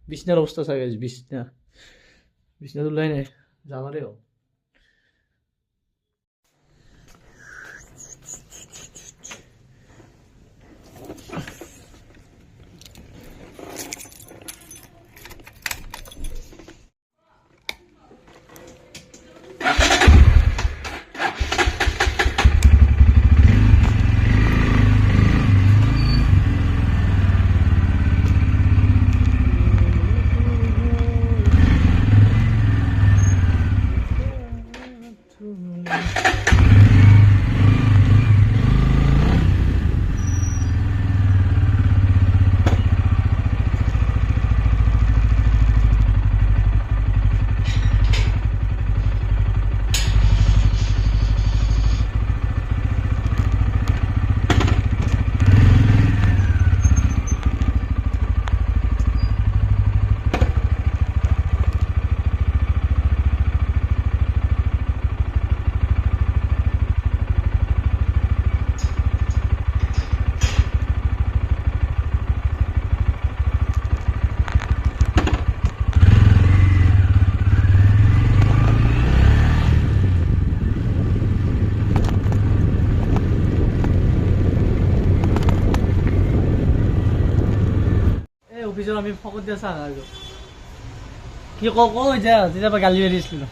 বিছনার অবস্থা থাকে বিছনা বিছনা তুলাই নাই যাবারেও অফিসত আমি ফকত দিয়া চাহ খাইছো কি ক এতিয়া যেতিয়াবা গালি মাৰিছিলো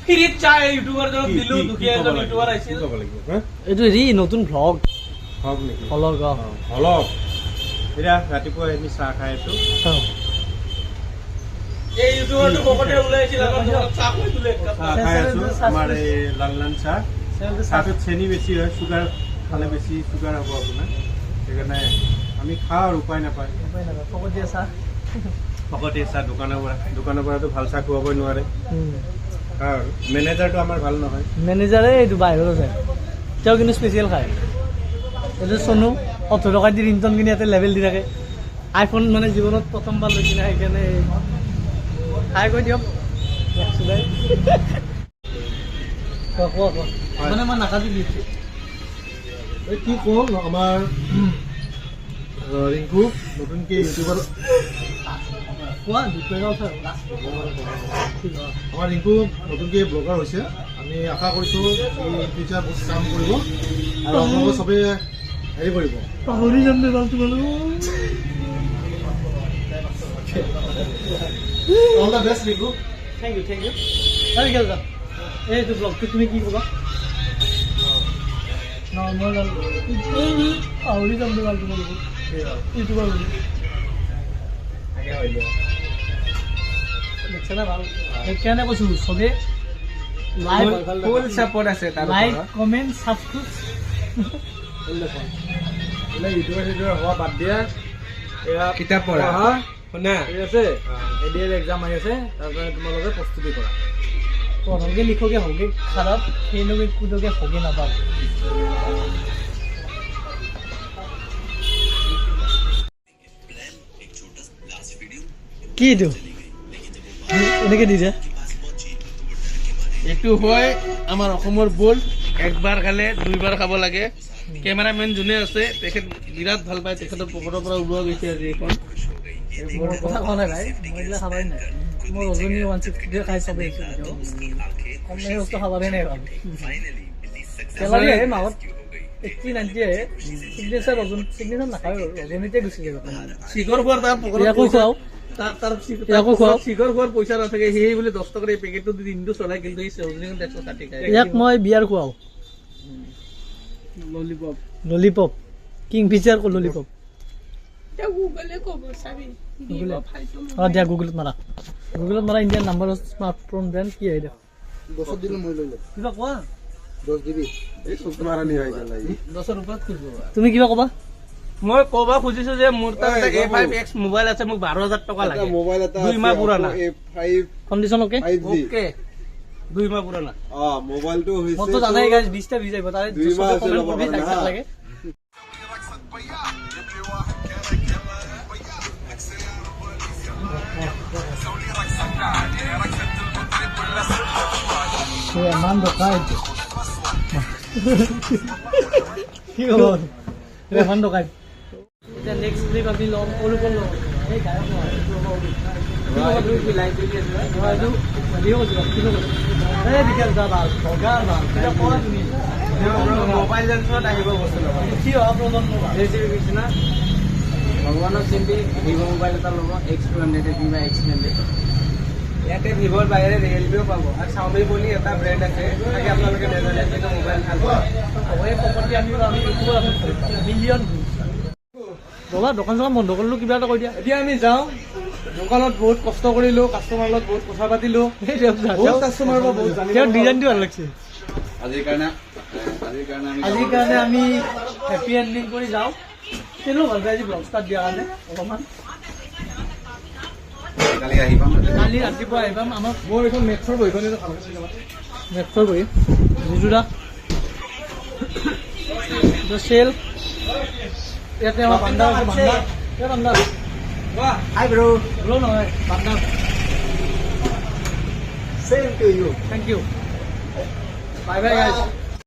ফ্ৰীত চাহ ইউটিউবাৰ জনক দিলো দুখীয়া এজন ইউটিউবাৰ আহিছিল এইটো হেৰি নতুন ভ্লগ নেকি ভ্লগ এতিয়া ৰাতিপুৱা আমি চাহ খাই আছো এই ইউটিউবাৰটো ফকতে ওলাইছিল চাহ খাই দিলে খাই আছো আমাৰ এই লাললান চাহ চাহটোত চেনি বেছি হয় চুগাৰ খালে বেছি চুগাৰ হ'ব আপোনাৰ সেইকাৰণে আমি খাওঁ আৰু উপায় নাপায় ফকতীয়া চাহ দোকানৰ পৰাতো ভাল চাহ খুৱাবই নোৱাৰে আৰু মেনেজাৰটো আমাৰ ভাল নহয় মেনেজাৰে এইটো বাহিৰত আছে তেওঁ কিন্তু স্পেচিয়েল খায় এইটো চনু 18 টকা দি ৰিংটন কিনি ইয়াতে লেভেল দি থাকে আইফোন মানে জীৱনত প্ৰথমবাৰ লৈ কিনে সেইকাৰণে খাই কৈ দিয়ক মানে মই নাকাটিবি কি কওঁ আমাৰ ৰিংকু নতুনকৈ ইউটিউবাৰ আমাৰ ৰিংকু নতুনকৈ ব্লগাৰ হৈছে আমি আশা কৰিছোঁ এই ফিউচাৰ বহুত কাম কৰিব আৰু আপোনালোকে চবেই হেৰি কৰিব পাহৰি যাম দে ভাল তোমালোক all the best Rinku thank you এইটো ব্লগটো তুমি কি ক'বা পাহৰি যাম দে ভাল তোমালোক ইউটিউবাৰ সেইকাৰণে কৈছো চবে চাপৰ্ট আছে লাইক কমেণ্ট ছাবস্ক্ৰাইব ইউটিউবাৰ হোৱা বাদ দিয়া এয়া কিতাপ পঢ়া শুনা ঠিক আছে এডিএল এক্সাম আহি আছে তাৰ কাৰণে তোমালোকে প্ৰস্তুতি কৰা পঢ়োগে লিখোগে হোগে খাৰাপ সেইলোকে কুদোগে হোগে নাপাব কি এইটো এনেকৈ দিছে এইটো হয় আমাৰ অসমৰ বোল একবাৰ খালে দুইবাৰ খাব লাগে কেমেৰামেন যোনে আছে তেখেত বিৰাট ভাল পায় তেখেতৰ পকেটৰ পৰা ওলোৱা গৈছে আজি এইখন কথা কোৱা নাই ভাই মই এইবিলাক খাবাই নাই মই ৰজনী 160 খাই চবেই কম বস্তু খাবাই নাই ভাল কেলাৰী আহে মাহত 80-90 আহে চিগনেচাৰ চিগনেচাৰ নাখায় ৰজনীতে গুচি যাব শিখৰ খোৱাৰ তাৰ পকেটত খুৱাওঁ শিখৰ খোৱাৰ পইচা নাথাকে সেই বুলি 10 টকাৰ এই পেকেটটো দিনটো চলাই কিন্তু এই ৰজনীখন 160 খায় ইয়াক মই বিয়াৰ খুৱাওঁ ললিপপ কিংফিচাৰ ললিপপ দিয়া গুগলত মাৰা ইণ্ডিয়ান নাম্বাৰ স্মাৰ্টফোন ব্ৰেণ্ড কি আহে দিয়া 10 দিন মই লৈ ল'ম কিবা কোৱা 10 দিবি এই সুতমাৰানি হৈ গ'ল 10 ওপৰত খুজিব তুমি কিবা ক'বা মই ক'বা খুজিছো যে মোৰ তাত A5X মোবাইল আছে মোক 12000 টকা লাগে মোবাইল এটা 2 মাহ পুৰণা A5 কণ্ডিশ্যন ওকে ওকে 2 মাহ পুৰণা মোবাইলটো হৈছে মত জানাই গাইস 20 টা ভিজ আহিব তাৰে 2 মাহ লাগে মান দোকান কি খবৰ ৰেফান টকাই এতিয়া নেক্সট ট্ৰিপ আমি ল'ম অৰূপৰ ল'ম এই গায়ক মোবাইল লেন্সত আহিব বস্তু ল'ব কি অহা প্ৰজন্ম কৃষ্ণা ভগৱানৰ চিন্তি ভিভ' মোবাইল এটা ল'ব X200 কিবা X100 ইয়াতে ভিভ'ৰ বাহিৰে ৰিয়েলমিও পাব আৰু চাউমি বুলি এটা ব্ৰেণ্ড আছে তাকে আপোনালোকে নাজানে সেইটো মোবাইল ভাল পাব এই প্ৰপাৰ্টি আমি ইউটিউবত আপলোড কৰিম মিলিয়ন বাবা দোকান চোকান বন্ধ কৰিলোঁ কিবা এটা কৈ দিয়া এতিয়া আমি যাওঁ দোকানত বহুত কষ্ট কৰিলোঁ কাষ্টমাৰৰ লগত বহুত কথা পাতিলোঁ বহুত কাষ্টমাৰৰ পৰা বহুত জানিব তেওঁৰ ডিজাইনটো ভাল লাগিছে আজিৰ কাৰণে আমি হেপী এণ্ডিং কৰি যাওঁ কেনেও ভাল পাই আজি ব্লগ ষ্টাৰ্ট দিয়াৰ কাৰণে অলপমান কালি আহি পাম কালি ৰাতিপুৱা আহি পাম আমাৰ মোৰ এইখন মেথছৰ বহিখন মেথছৰ বহি জিজুদা চেল ইয়াতে আমাৰ বান্দা আছে বান্দা এই বান্দা হাই ব্ৰ ব্ৰ নহয় বান্দা same to you thank you bye bye guys